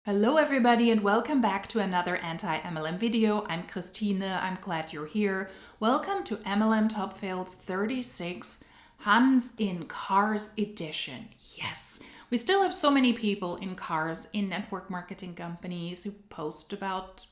Hello everybody and welcome back to another anti-MLM video. I'm Christina, I'm glad you're here. Welcome to MLM Top Fails 36 Huns in Cars edition. Yes, we still have so many people in cars, in network marketing companies who post about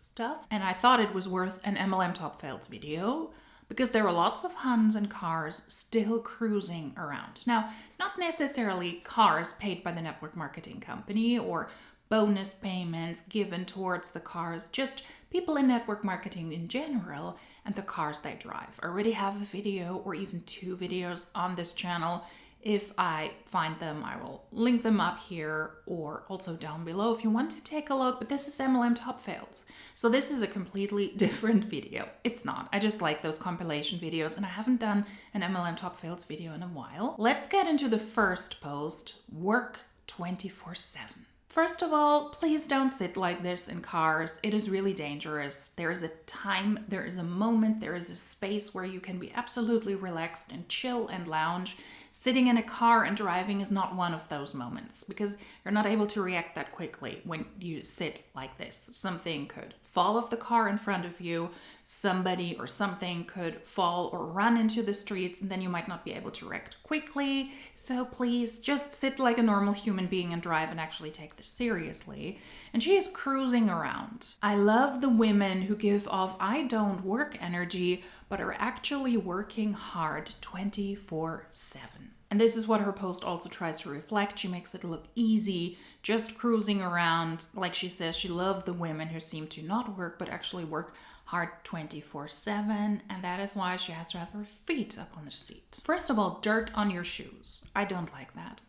stuff. And I thought it was worth an MLM Top Fails video because there are lots of Huns and cars still cruising around. Now, not necessarily cars paid by the network marketing company or bonus payments given towards the cars, just people in network marketing in general and the cars they drive. I already have a video or even two videos on this channel. If I find them, I will link them up here or also down below if you want to take a look. But this is MLM Top Fails. So this is a completely different video. It's not. I just like those compilation videos and I haven't done an MLM Top Fails video in a while. Let's get into the first post, work 24/7. First of all, please don't sit like this in cars. It is really dangerous. There is a time, there is a moment, there is a space where you can be absolutely relaxed and chill and lounge. Sitting in a car and driving is not one of those moments because you're not able to react that quickly when you sit like this. Something could fall off the car in front of you, somebody or something could fall or run into the streets, and then you might not be able to react quickly. So please just sit like a normal human being and drive and actually take this seriously. And she is cruising around. I love the women who give off I don't work energy, but are actually working hard 24/7. And this is what her post also tries to reflect. She makes it look easy, just cruising around. Like she says, she loves the women who seem to not work, but actually work hard 24/7. And that is why she has to have her feet up on the seat. First of all, dirt on your shoes. I don't like that.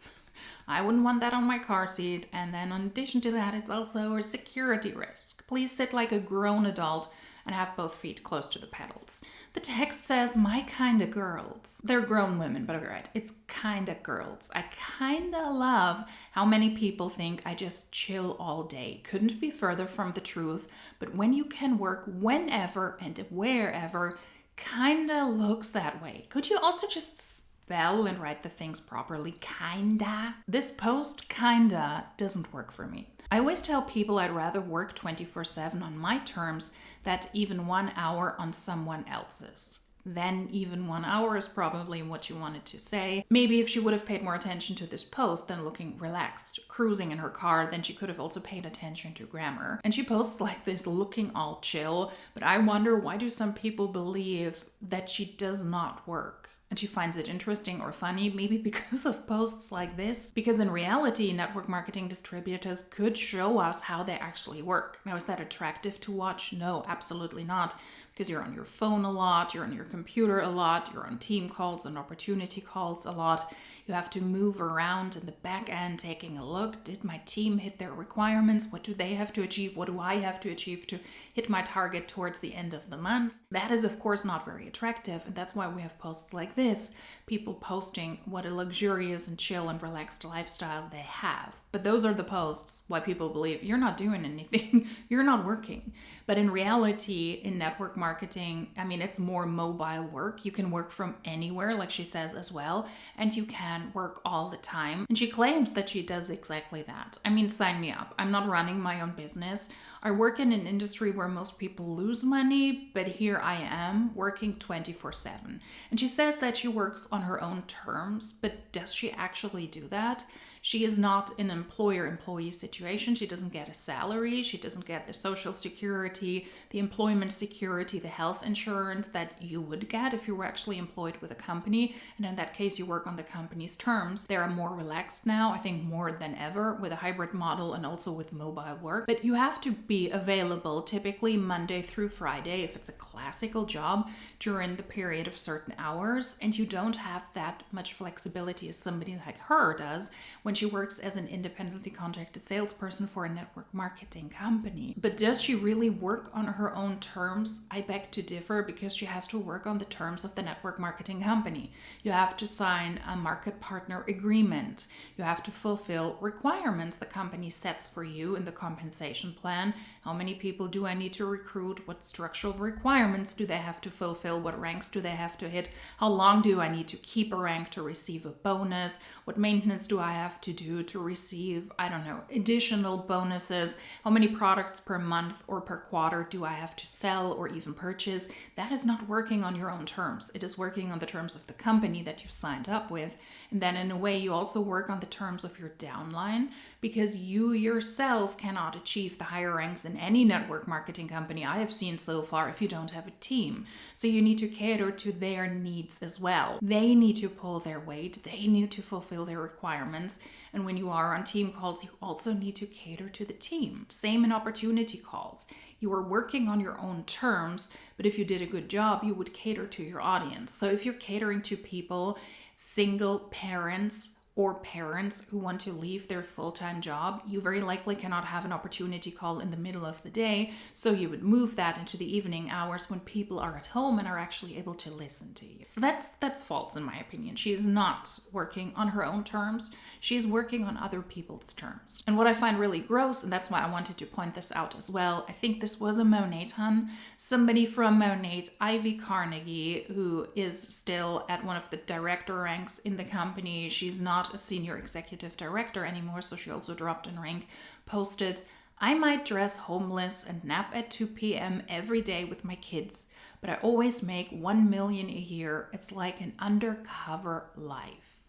I wouldn't want that on my car seat. And then in addition to that, it's also a security risk. Please sit like a grown adult and have both feet close to the pedals. The text says, my kinda girls. They're grown women, but alright, it's kinda girls. I kinda love how many people think I just chill all day. Couldn't be further from the truth, but when you can work whenever and wherever, kinda looks that way. Could you also just spell and write the things properly? Kinda. This post kinda doesn't work for me. I always tell people I'd rather work 24/7 on my terms than even 1 hour on someone else's. Then even 1 hour is probably what you wanted to say. Maybe if she would have paid more attention to this post than looking relaxed, cruising in her car, then she could have also paid attention to grammar. And she posts like this looking all chill, but I wonder, why do some people believe that she does not work? And she finds it interesting or funny, maybe because of posts like this. Because in reality, network marketing distributors could show us how they actually work. Now, is that attractive to watch? No, absolutely not. Because you're on your phone a lot, you're on your computer a lot, you're on team calls and opportunity calls a lot. You have to move around in the back end, taking a look. Did my team hit their requirements? What do they have to achieve? What do I have to achieve to hit my target towards the end of the month? That is, of course, not very attractive. And that's why we have posts like this. People posting what a luxurious and chill and relaxed lifestyle they have. But those are the posts why people believe you're not doing anything, you're not working. But in reality, in network marketing, I mean, it's more mobile work. You can work from anywhere, like she says as well, and you can work all the time. And she claims that she does exactly that. I mean, sign me up. I'm not running my own business. I work in an industry where most people lose money, but here I am working 24/7. And she says that she works on her own terms, but does she actually do that? She is not in an employer-employee situation. She doesn't get a salary. She doesn't get the social security, the employment security, the health insurance that you would get if you were actually employed with a company. And in that case, you work on the company's terms. They are more relaxed now, I think more than ever, with a hybrid model and also with mobile work. But you have to be available typically Monday through Friday if it's a classical job during the period of certain hours. And you don't have that much flexibility as somebody like her does when she works as an independently contracted salesperson for a network marketing company. But does she really work on her own terms? I beg to differ, because she has to work on the terms of the network marketing company. You have to sign a market partner agreement. You have to fulfill requirements the company sets for you in the compensation plan. How many people do I need to recruit? What structural requirements do they have to fulfill? What ranks do they have to hit? How long do I need to keep a rank to receive a bonus? What maintenance do I have have to do to receive, I don't know, additional bonuses. How many products per month or per quarter do I have to sell or even purchase? That is not working on your own terms. It is working on the terms of the company that you've signed up with. And then in a way, you also work on the terms of your downline, because you yourself cannot achieve the higher ranks in any network marketing company I have seen so far if you don't have a team. So you need to cater to their needs as well. They need to pull their weight. They need to fulfill their requirements. And when you are on team calls, you also need to cater to the team. Same in opportunity calls. You are working on your own terms, but if you did a good job, you would cater to your audience. So if you're catering to people, single parents, or parents who want to leave their full-time job, you very likely cannot have an opportunity call in the middle of the day. So you would move that into the evening hours when people are at home and are actually able to listen to you. So that's false in my opinion. She is not working on her own terms. She's working on other people's terms. And what I find really gross, and that's why I wanted to point this out as well, I think this was a Monat Hun, somebody from Monat, Ivy Carnegie, who is still at one of the director ranks in the company. She's not a senior executive director anymore, so she also dropped in rank, posted, "I might dress homeless and nap at 2 p.m. every day with my kids, but I always make 1 million a year. It's like an undercover life."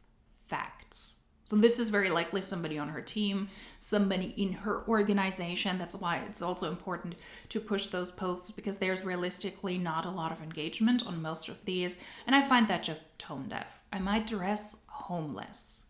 Facts. So this is very likely somebody on her team, somebody in her organization. That's why it's also important to push those posts, because there's realistically not a lot of engagement on most of these. And I find that just tone deaf. I might dress homeless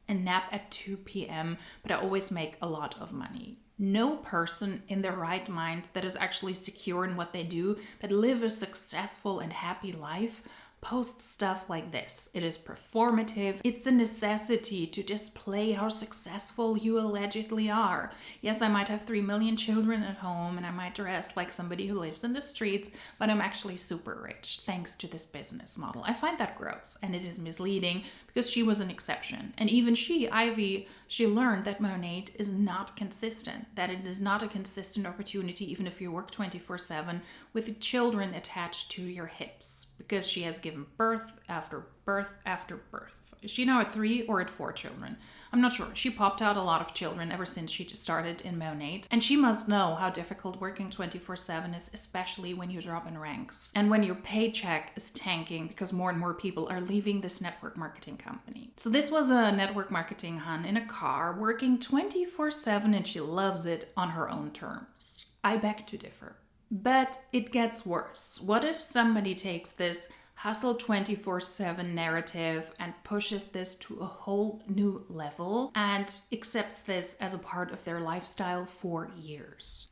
and nap at 2 p.m., but I always make a lot of money. No person in their right mind that is actually secure in what they do, that live a successful and happy life, post stuff like this. It is performative. It's a necessity to display how successful you allegedly are. Yes, I might have 3 million children at home and I might dress like somebody who lives in the streets, but I'm actually super rich thanks to this business model. I find that gross, and it is misleading because she was an exception. And even she, Ivy, she learned that Monat is not consistent, that it is not a consistent opportunity even if you work 24/7 with children attached to your hips, because she has given birth after birth after birth. Is she now at 3 or at 4 children? I'm not sure. She popped out a lot of children ever since she started in Monat. And she must know how difficult working 24/7 is, especially when you drop in ranks. And when your paycheck is tanking because more and more people are leaving this network marketing company. So this was a network marketing Hun in a car working 24/7, and she loves it on her own terms. I beg to differ. But it gets worse. What if somebody takes this hustle 24/7 narrative and pushes this to a whole new level and accepts this as a part of their lifestyle for years?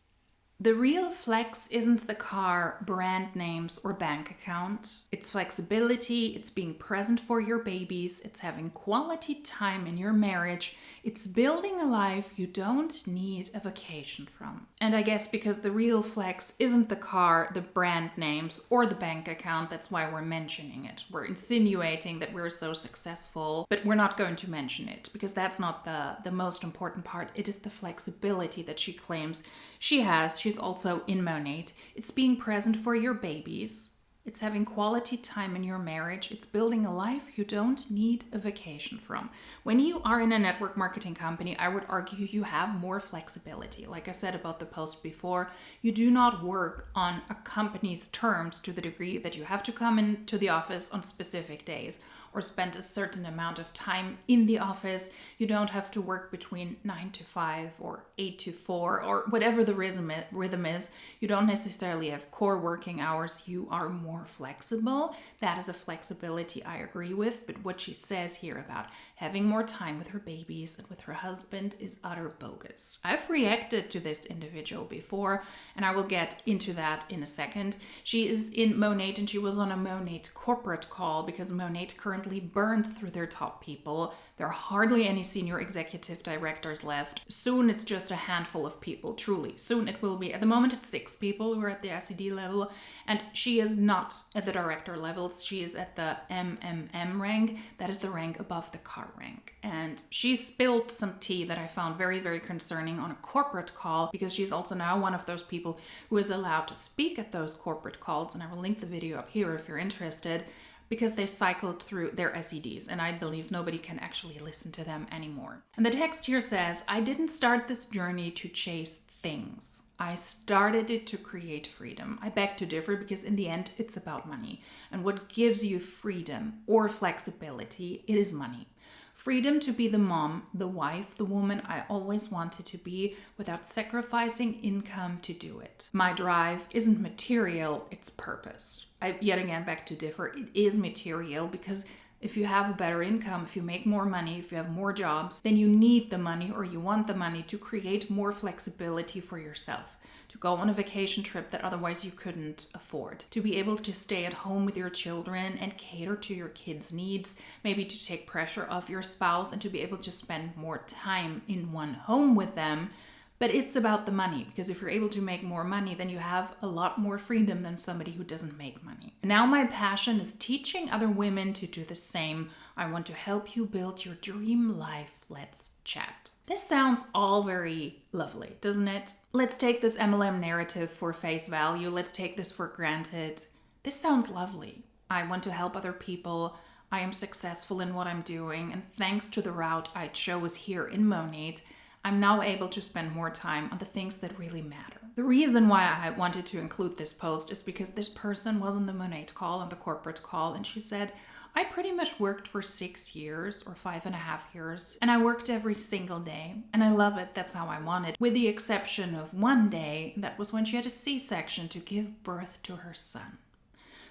The real flex isn't the car, brand names, or bank account. It's flexibility, it's being present for your babies, it's having quality time in your marriage, it's building a life you don't need a vacation from. And I guess because the real flex isn't the car, the brand names, or the bank account, that's why we're mentioning it. We're insinuating that we're so successful, but we're not going to mention it because that's not the most important part. It is the flexibility that she claims she has. She's also in Monat. It's being present for your babies. It's having quality time in your marriage. It's building a life you don't need a vacation from. When you are in a network marketing company, I would argue you have more flexibility. Like I said about the post before, you do not work on a company's terms to the degree that you have to come into the office on specific days or spend a certain amount of time in the office. You don't have to work between 9 to 5 or 8 to 4 or whatever the rhythm is. You don't necessarily have core working hours. You are more flexible. That is a flexibility I agree with. But what she says here about having more time with her babies and with her husband is utter bogus. I've reacted to this individual before, and I will get into that in a second. She is in Monat, and she was on a Monat corporate call because Monat currently burned through their top people. There are hardly any senior executive directors left. Soon it's just a handful of people, truly. Soon it will be. At the moment it's 6 people who are at the SED level, and she is not at the director levels. She is at the MLM rank. That is the rank above the car rank. And she spilled some tea that I found very, very concerning on a corporate call, because she's also now one of those people who is allowed to speak at those corporate calls. And I will link the video up here if you're interested. because they cycled through their SEDs, and I believe nobody can actually listen to them anymore. And the text here says, I didn't start this journey to chase things. I started it to create freedom. I beg to differ because in the end, it's about money. And what gives you freedom or flexibility, it is money. Freedom to be the mom, the wife, the woman I always wanted to be without sacrificing income to do it. My drive isn't material, it's purpose. I yet again beg to differ. It is material because if you have a better income, if you make more money, if you have more jobs, then you need the money or you want the money to create more flexibility for yourself, to go on a vacation trip that otherwise you couldn't afford, to be able to stay at home with your children and cater to your kids' needs, maybe to take pressure off your spouse and to be able to spend more time in one home with them. But it's about the money, because if you're able to make more money, then you have a lot more freedom than somebody who doesn't make money. Now my passion is teaching other women to do the same. I want to help you build your dream life. Let's chat. This sounds all very lovely, doesn't it? Let's take this MLM narrative for face value. Let's take this for granted. This sounds lovely. I want to help other people. I am successful in what I'm doing. And thanks to the route I chose here in Monate, I'm now able to spend more time on the things that really matter. The reason why I wanted to include this post is because this person was on the Monate call, on the corporate call, and she said, I pretty much worked for 6 years or 5.5 years, and I worked every single day, and I love it. That's how I want it. With the exception of one day, that was when she had a C-section to give birth to her son.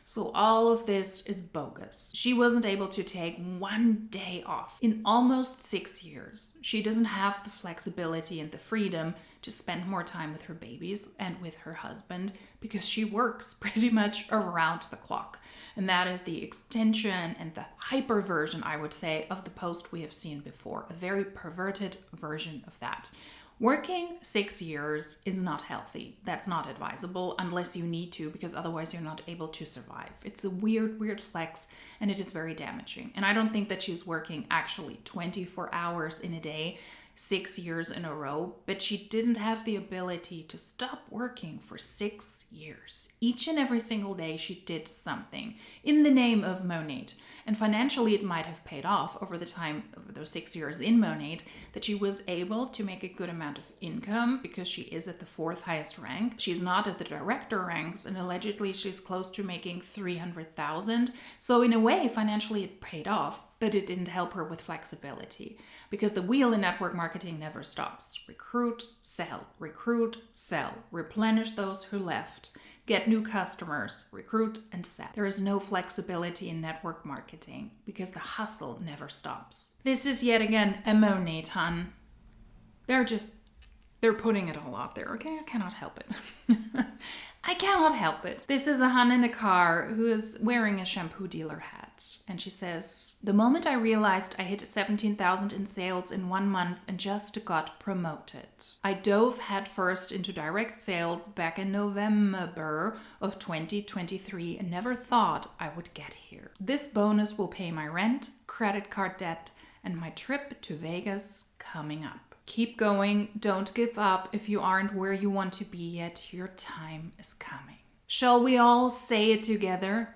So all of this is bogus. She wasn't able to take one day off in almost 6 years. She doesn't have the flexibility and the freedom to spend more time with her babies and with her husband because she works pretty much around the clock. And that is the extension and the hyper version, I would say, of the post we have seen before. A very perverted version of that. Working 6 years is not healthy. That's not advisable unless you need to, because otherwise you're not able to survive. It's a weird flex, and it is very damaging. And I don't think that she's working actually 24 hours in a day, 6 years in a row, but she didn't have the ability to stop working for 6 years. Each and every single day she did something in the name of Monate. And financially it might have paid off over the time of those 6 years in Monate that she was able to make a good amount of income because she is at the 4th highest rank. She's not at the director ranks, and allegedly she's close to making 300,000. So in a way, financially it paid off, but it didn't help her with flexibility because the wheel in network marketing never stops. Recruit, sell, replenish those who left, get new customers, recruit and sell. There is no flexibility in network marketing because the hustle never stops. This is yet again a Monate Hun. They're putting it all out there, okay? I cannot help it. I cannot help it. This is a Hun in a car who is wearing a shampoo dealer hat. And she says, the moment I realized I hit 17,000 in sales in 1 month and just got promoted. I dove headfirst into direct sales back in November of 2023 and never thought I would get here. This bonus will pay my rent, credit card debt, and my trip to Vegas coming up. Keep going. Don't give up. If you aren't where you want to be yet, your time is coming. Shall we all say it together?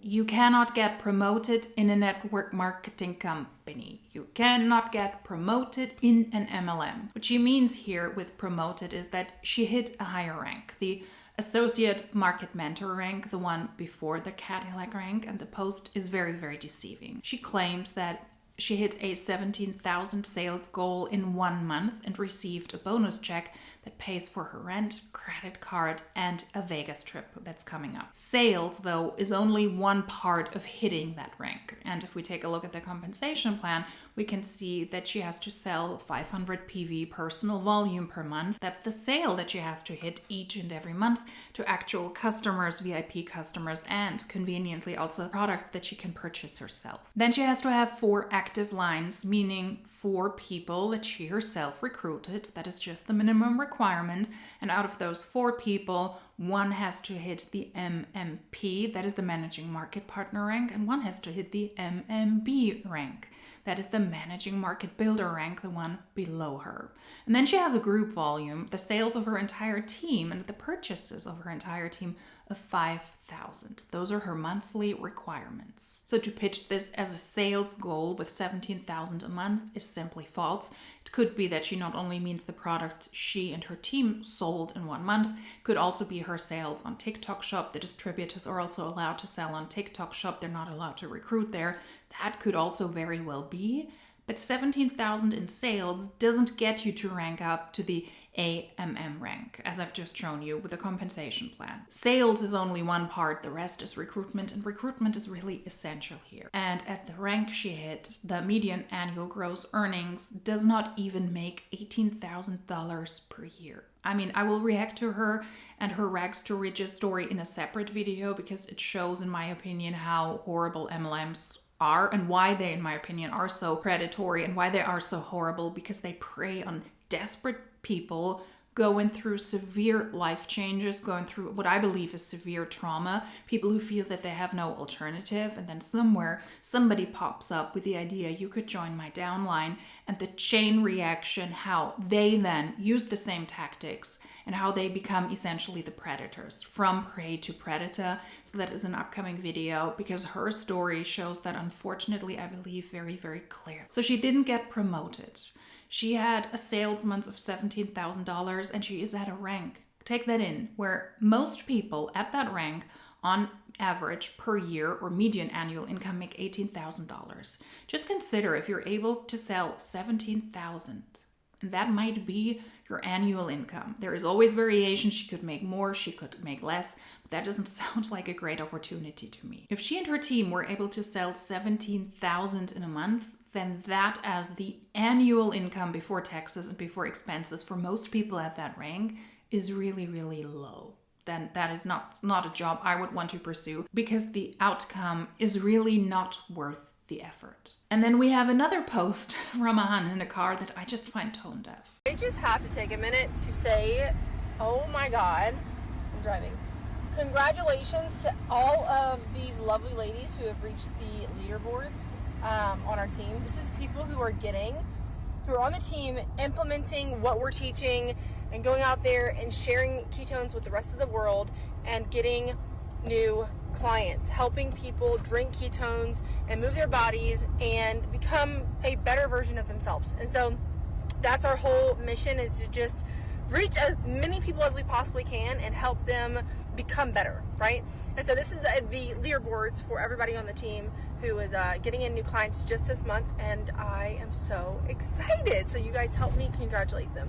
You cannot get promoted in a network marketing company. You cannot get promoted in an MLM. What she means here with promoted is that she hit a higher rank, the associate market mentor rank, the one before the Cadillac rank, and the post is very deceiving. She claims that she hit a 17,000 sales goal in 1 month and received a bonus check that pays for her rent, credit card, and a Vegas trip that's coming up. Sales, though, is only one part of hitting that rank. And if we take a look at the compensation plan, we can see that she has to sell 500 PV personal volume per month. That's the sale that she has to hit each and every month to actual customers, VIP customers, and conveniently also products that she can purchase herself. Then she has to have 4 active lines, meaning 4 people that she herself recruited. That is just the minimum requirement. And out of those 4 people, 1 has to hit the MMP, that is the managing market partner rank, and 1 has to hit the MMB rank. That is the managing market builder rank, the one below her. And then she has a group volume, the sales of her entire team and the purchases of her entire team of 5,000. Those are her monthly requirements. So to pitch this as a sales goal with 17,000 a month is simply false. It could be that she not only means the product she and her team sold in 1 month, it could also be her sales on TikTok Shop. The distributors are also allowed to sell on TikTok Shop. They're not allowed to recruit there. That could also very well be. But 17,000 in sales doesn't get you to rank up to the AMM rank, as I've just shown you with a compensation plan. Sales is only one part, the rest is recruitment, and recruitment is really essential here. And at the rank she hit, the median annual gross earnings does not even make $18,000 per year. I mean, I will react to her and her rags to riches story in a separate video because it shows, in my opinion, how horrible MLMs are and why they, in my opinion, are so predatory and why they are so horrible, because they prey on desperate people going through severe life changes, going through what I believe is severe trauma, people who feel that they have no alternative, and then somewhere somebody pops up with the idea you could join my downline, and the chain reaction, how they then use the same tactics and how they become essentially the predators, from prey to predator. So that is an upcoming video because her story shows that, unfortunately, I believe very, very clear. So she didn't get promoted. She had a sales month of $17,000 and she is at a rank, take that in, where most people at that rank on average per year or median annual income make $18,000. Just consider if you're able to sell $17,000, and that might be your annual income. There is always variation. She could make more, she could make less, but that doesn't sound like a great opportunity to me. If she and her team were able to sell $17,000 in a month, then that as the annual income before taxes and before expenses for most people at that rank is really, really low. Then that is not a job I would want to pursue because the outcome is really not worth the effort. And then we have another post from a Hun in a car that I just find tone deaf. I just have to take a minute to say, oh my God, I'm driving. Congratulations to all of these lovely ladies who have reached the leaderboards on our team. This is people who are on the team, implementing what we're teaching and going out there and sharing ketones with the rest of the world and getting new clients, helping people drink ketones and move their bodies and become a better version of themselves. And so that's our whole mission, is to just reach as many people as we possibly can and help them become better, right? And so this is the leaderboards for everybody on the team who is getting in new clients just this month, and I am so excited. So you guys help me congratulate them.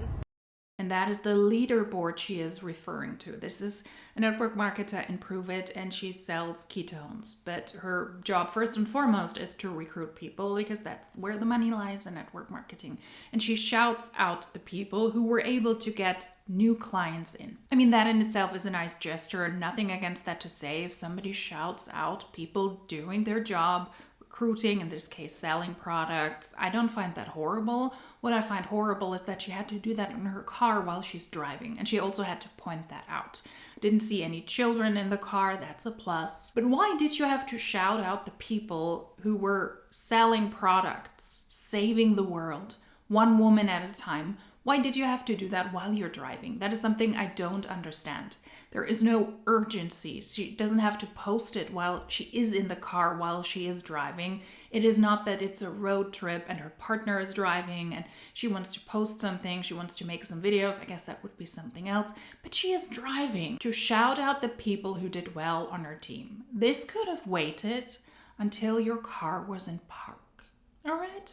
And that is the leaderboard she is referring to. This is a network marketer in Prove It, and she sells ketones. But her job, first and foremost, is to recruit people because that's where the money lies in network marketing. And she shouts out the people who were able to get new clients in. I mean, that in itself is a nice gesture. Nothing against that to say. If somebody shouts out people doing their job, recruiting, in this case selling products, I don't find that horrible. What I find horrible is that she had to do that in her car while she's driving, and she also had to point that out. Didn't see any children in the car, that's a plus. But why did you have to shout out the people who were selling products, saving the world, one woman at a time? Why did you have to do that while you're driving? That is something I don't understand. There is no urgency. She doesn't have to post it while she is in the car, while she is driving. It is not that it's a road trip and her partner is driving and she wants to post something, she wants to make some videos. I guess that would be something else. But she is driving to shout out the people who did well on her team. This could have waited until your car was in park. All right?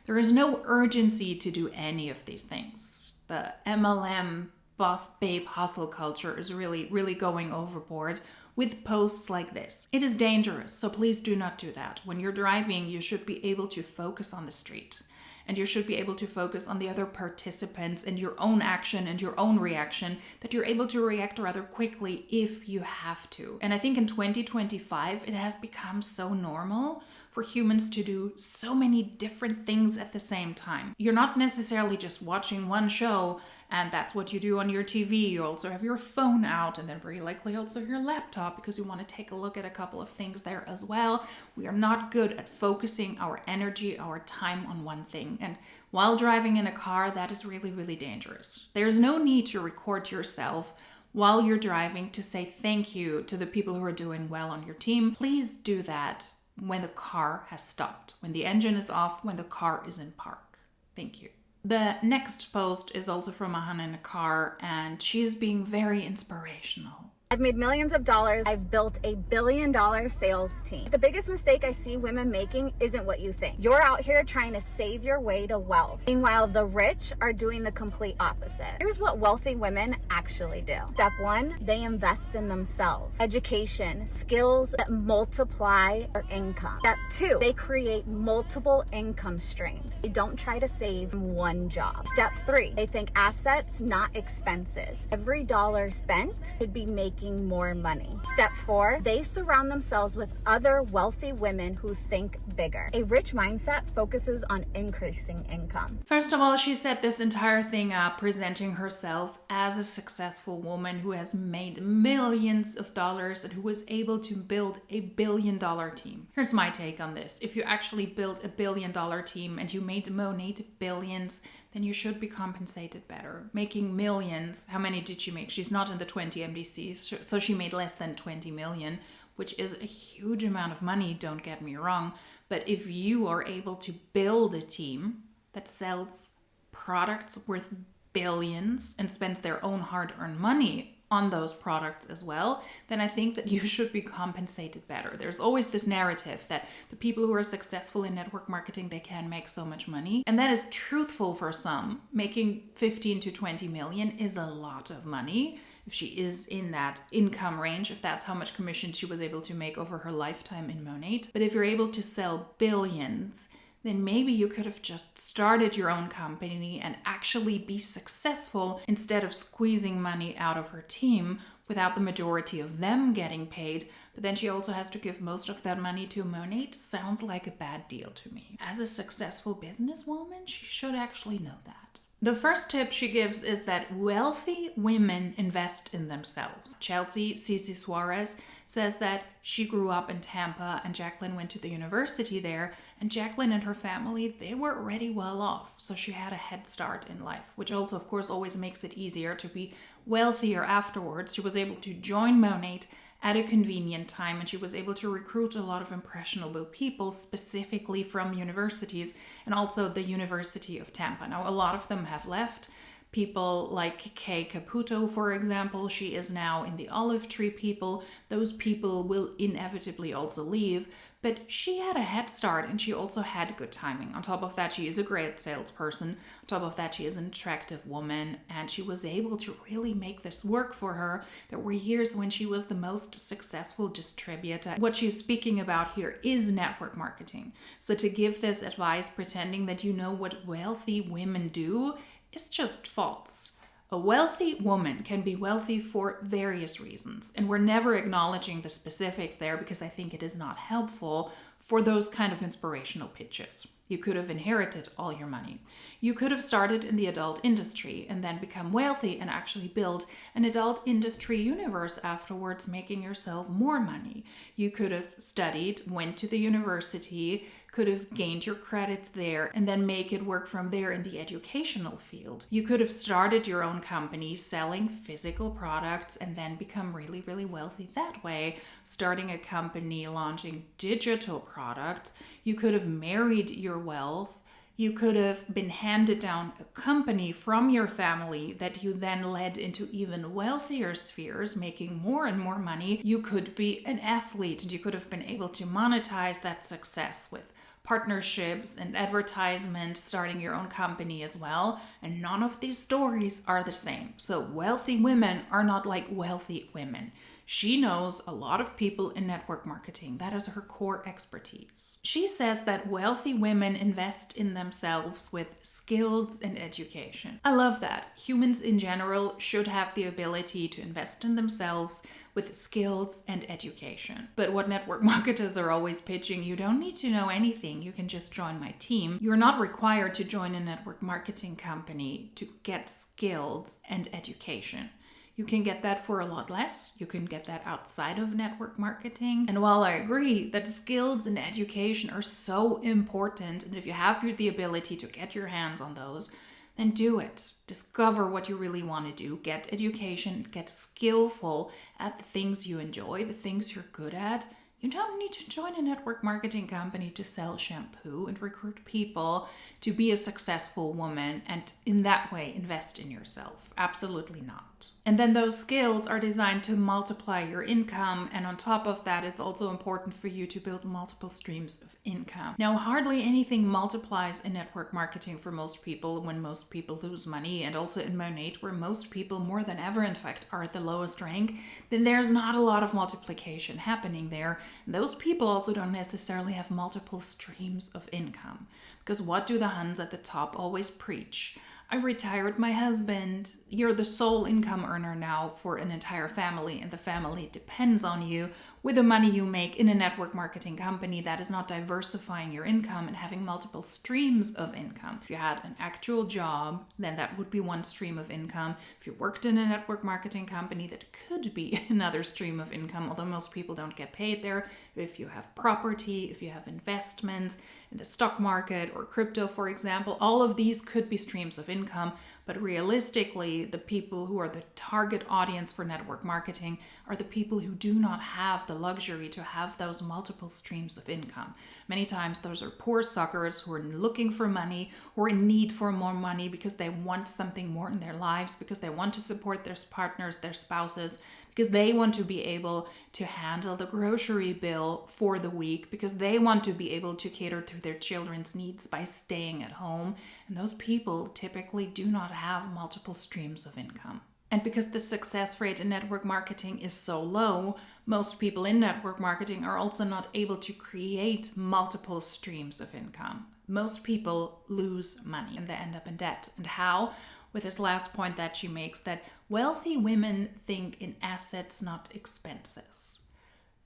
There is no urgency to do any of these things. The MLM boss babe hustle culture is really going overboard with posts like this. It is dangerous, so please do not do that. When you're driving, you should be able to focus on the street. And you should be able to focus on the other participants and your own action and your own reaction, that you're able to react rather quickly if you have to. And I think in 2025, it has become so normal for humans to do so many different things at the same time. You're not necessarily just watching one show and that's what you do on your TV. You also have your phone out and then very likely also your laptop because you want to take a look at a couple of things there as well. We are not good at focusing our energy, our time on one thing. And while driving in a car, that is really dangerous. There's no need to record yourself while you're driving to say thank you to the people who are doing well on your team. Please do that when the car has stopped, when the engine is off, when the car is in park. Thank you. The next post is also from a Hun in a car, and she is being very inspirational. I've made millions of dollars. I've built a billion-dollar sales team. The biggest mistake I see women making isn't what you think. You're out here trying to save your way to wealth. Meanwhile, the rich are doing the complete opposite. Here's what wealthy women actually do. Step 1, they invest in themselves. Education, skills that multiply their income. Step 2, they create multiple income streams. They don't try to save one job. Step 3, they think assets, not expenses. Every dollar spent should be making more money. Step 4, they surround themselves with other wealthy women who think bigger. A rich mindset focuses on increasing income. First of all, she set this entire thing up presenting herself as a successful woman who has made millions of dollars and who was able to build a billion-dollar team. Here's my take on this. If you actually built a billion-dollar team and you made Monat billions, then you should be compensated better. Making millions, how many did she make? She's not in the 20 MDCs, so she made less than 20 million, which is a huge amount of money, don't get me wrong. But if you are able to build a team that sells products worth billions and spends their own hard-earned money on those products as well, then I think that you should be compensated better. There's always this narrative that the people who are successful in network marketing, they can make so much money. And that is truthful for some. Making 15 to 20 million is a lot of money. If she is in that income range, if that's how much commission she was able to make over her lifetime in Monat. But if you're able to sell billions, then maybe you could have just started your own company and actually be successful instead of squeezing money out of her team without the majority of them getting paid. But then she also has to give most of that money to Monat. Sounds like a bad deal to me. As a successful businesswoman, she should actually know that. The first tip she gives is that wealthy women invest in themselves. Chelsea Cici Suarez says that she grew up in Tampa and Jacqueline went to the university there, and Jacqueline and her family, they were already well off. So she had a head start in life, which also, of course, always makes it easier to be wealthier afterwards. She was able to join Monat at a convenient time, and she was able to recruit a lot of impressionable people, specifically from universities and also the University of Tampa. Now, a lot of them have left. People like Kay Caputo, for example, she is now in the Olive Tree people. Those people will inevitably also leave, but she had a head start and she also had good timing. On top of that, she is a great salesperson. On top of that, she is an attractive woman, and she was able to really make this work for her. There were years when she was the most successful distributor. What she's speaking about here is network marketing. So to give this advice pretending that you know what wealthy women do is just false. A wealthy woman can be wealthy for various reasons, and we're never acknowledging the specifics there because I think it is not helpful for those kind of inspirational pitches. You could have inherited all your money. You could have started in the adult industry and then become wealthy and actually build an adult industry universe afterwards, making yourself more money. You could have studied, went to the university, could have gained your credits there, and then make it work from there in the educational field. You could have started your own company selling physical products and then become really, really wealthy that way, starting a company launching digital products. You could have married your wealth. You could have been handed down a company from your family that you then led into even wealthier spheres, making more and more money. You could be an athlete and you could have been able to monetize that success with partnerships and advertisements, starting your own company as well. And none of these stories are the same. So wealthy women are not like wealthy women. She knows a lot of people in network marketing. That is her core expertise. She says that wealthy women invest in themselves with skills and education. I love that. Humans in general should have the ability to invest in themselves with skills and education. But what network marketers are always pitching, you don't need to know anything. You can just join my team. You're not required to join a network marketing company to get skills and education. You can get that for a lot less. You can get that outside of network marketing. And while I agree that skills and education are so important, and if you have the ability to get your hands on those, then do it. Discover what you really want to do. Get education, get skillful at the things you enjoy, the things you're good at. You don't need to join a network marketing company to sell shampoo and recruit people to be a successful woman and in that way invest in yourself. Absolutely not. And then those skills are designed to multiply your income. And on top of that, it's also important for you to build multiple streams of income. Now, hardly anything multiplies in network marketing for most people when most people lose money. And also in Monat, where most people more than ever, in fact, are at the lowest rank, then there's not a lot of multiplication happening there. Those people also don't necessarily have multiple streams of income. Because what do the Huns at the top always preach? I retired my husband. You're the sole income earner now for an entire family, and the family depends on you. With the money you make in a network marketing company, that is not diversifying your income and having multiple streams of income. If you had an actual job, then that would be one stream of income. If you worked in a network marketing company, that could be another stream of income, although most people don't get paid there. If you have property, if you have investments in the stock market or crypto, for example, all of these could be streams of income. But realistically, the people who are the target audience for network marketing are the people who do not have the luxury to have those multiple streams of income. Many times those are poor suckers who are looking for money, who are in need for more money because they want something more in their lives, because they want to support their partners, their spouses, because they want to be able to handle the grocery bill for the week, because they want to be able to cater to their children's needs by staying at home. And those people typically do not have multiple streams of income. And because the success rate in network marketing is so low, most people in network marketing are also not able to create multiple streams of income. Most people lose money and they end up in debt. And how? With this last point that she makes, that wealthy women think in assets, not expenses.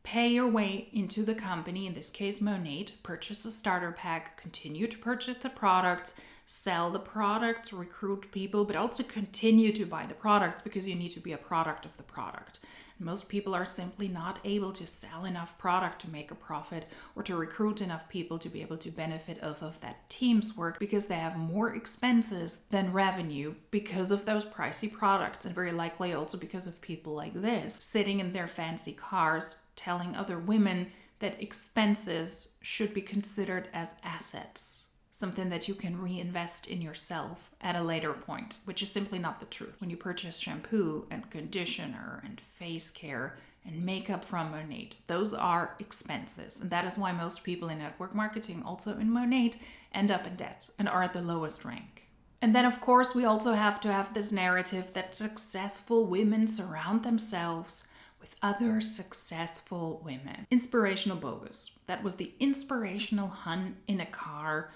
Pay your way into the company, in this case Monat, purchase a starter pack, continue to purchase the products, sell the products, recruit people, but also continue to buy the products because you need to be a product of the product. Most people are simply not able to sell enough product to make a profit or to recruit enough people to be able to benefit off of that team's work because they have more expenses than revenue because of those pricey products, and very likely also because of people like this sitting in their fancy cars telling other women that expenses should be considered as assets. Something that you can reinvest in yourself at a later point, which is simply not the truth. When you purchase shampoo and conditioner and face care and makeup from Monat, those are expenses. And that is why most people in network marketing, also in Monat, end up in debt and are at the lowest rank. And then, of course, we also have to have this narrative that successful women surround themselves with other successful women. Inspirational bogus. That was the inspirational Hun in a car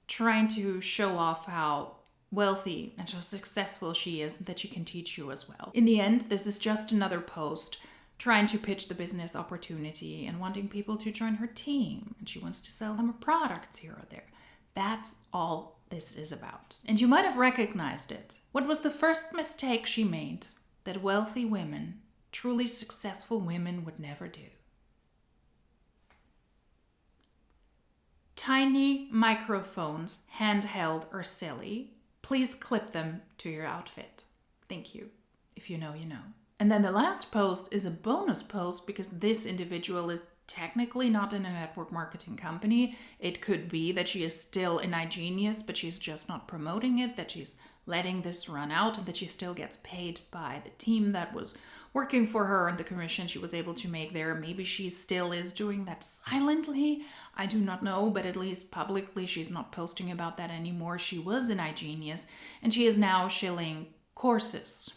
trying to show off how wealthy and how successful she is and that she can teach you as well. In the end, this is just another post trying to pitch the business opportunity and wanting people to join her team. And she wants to sell them products here or there. That's all this is about. And you might have recognized it. What was the first mistake she made that wealthy women, truly successful women, would never do? Tiny microphones, handheld or silly, please clip them to your outfit. Thank you. If you know, you know. And then the last post is a bonus post because this individual is technically not in a network marketing company. It could be that she is still an iGenius, but she's just not promoting it, that she's letting this run out, and that she still gets paid by the team that was working for her and the commission she was able to make there. Maybe she still is doing that silently. I do not know, but at least publicly she's not posting about that anymore. She was an iGenius and she is now shilling courses.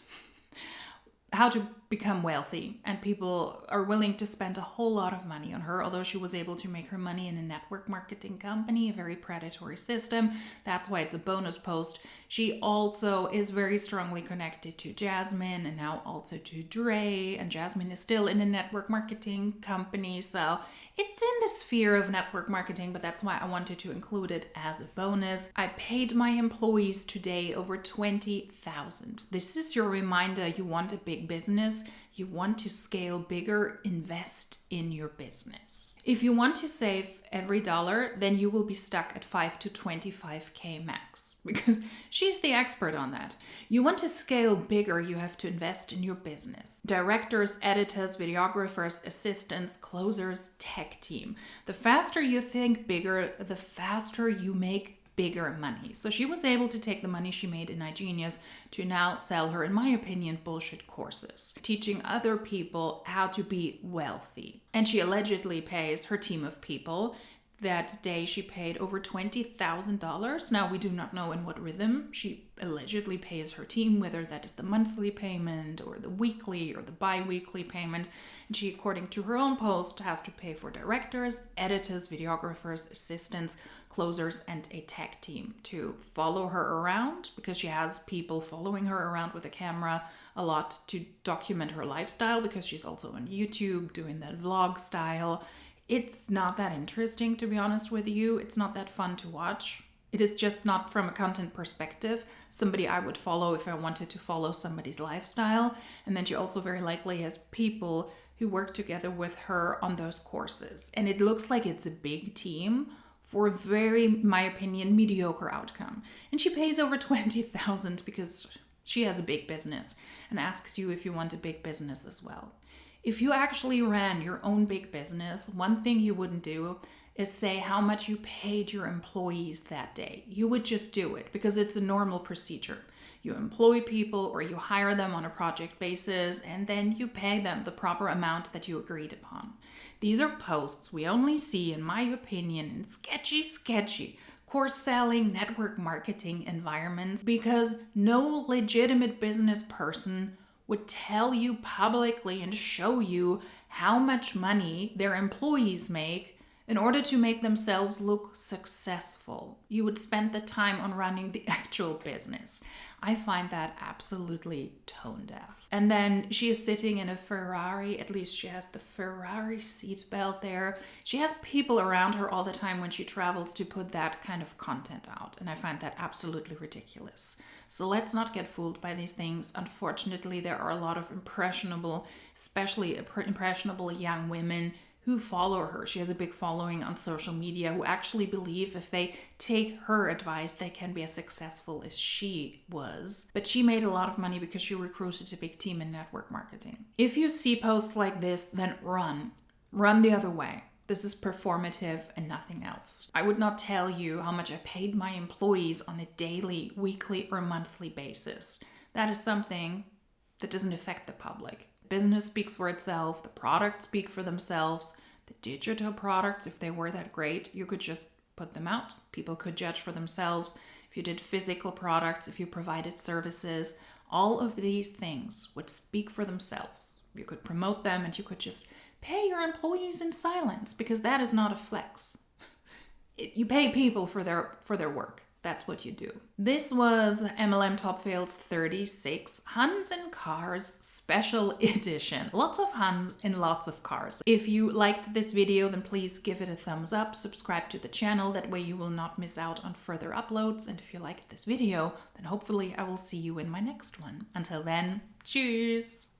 How to become wealthy, and people are willing to spend a whole lot of money on her, although she was able to make her money in a network marketing company, a very predatory system. That's why it's a bonus post. She also is very strongly connected to Jasmine and now also to Dre, and Jasmine is still in a network marketing company, so it's in the sphere of network marketing, but that's why I wanted to include it as a bonus. I paid my employees today over $20,000. This is your reminder. You want a big business, you want to scale bigger, invest in your business. If you want to save every dollar, then you will be stuck at 5 to 25K max, because she's the expert on that. You want to scale bigger, you have to invest in your business. Directors, editors, videographers, assistants, closers, tech team. The faster you think bigger, the faster you make bigger money. So she was able to take the money she made in iGenius to now sell her, in my opinion, bullshit courses, teaching other people how to be wealthy. And she allegedly pays her team of people. That day she paid over $20,000. Now we do not know in what rhythm she allegedly pays her team, whether that is the monthly payment or the weekly or the bi-weekly payment. And she, according to her own post, has to pay for directors, editors, videographers, assistants, closers, and a tech team to follow her around, because she has people following her around with a camera a lot to document her lifestyle, because she's also on YouTube doing that vlog style. It's not that interesting, to be honest with you. It's not that fun to watch. It is just not, from a content perspective, somebody I would follow if I wanted to follow somebody's lifestyle. And then she also very likely has people who work together with her on those courses. And it looks like it's a big team for a very, in my opinion, mediocre outcome. And she pays over $20,000 because she has a big business and asks you if you want a big business as well. If you actually ran your own big business, one thing you wouldn't do is say how much you paid your employees that day. You would just do it because it's a normal procedure. You employ people or you hire them on a project basis, and then you pay them the proper amount that you agreed upon. These are posts we only see, in my opinion, in sketchy course selling, network marketing environments, because no legitimate business person would tell you publicly and show you how much money their employees make in order to make themselves look successful. You would spend the time on running the actual business. I find that absolutely tone deaf. And then she is sitting in a Ferrari. At least she has the Ferrari seatbelt there. She has people around her all the time when she travels to put that kind of content out. And I find that absolutely ridiculous. So let's not get fooled by these things. Unfortunately, there are a lot of impressionable, especially impressionable young women who follow her. She has a big following on social media who actually believe if they take her advice, they can be as successful as she was. But she made a lot of money because she recruited a big team in network marketing. If you see posts like this, then run. Run the other way. This is performative and nothing else. I would not tell you how much I paid my employees on a daily, weekly, or monthly basis. That is something that doesn't affect the public. Business speaks for itself, the products speak for themselves. The digital products, if they were that great, you could just put them out. People could judge for themselves. If you did physical products, if you provided services, all of these things would speak for themselves. You could promote them and you could just pay your employees in silence, because that is not a flex. You pay people for their work. That's what you do. This was MLM Top Fails 36, Huns in Cars Special Edition. Lots of Huns in lots of cars. If you liked this video, then please give it a thumbs up, subscribe to the channel, that way you will not miss out on further uploads. And if you liked this video, then hopefully I will see you in my next one. Until then, cheers!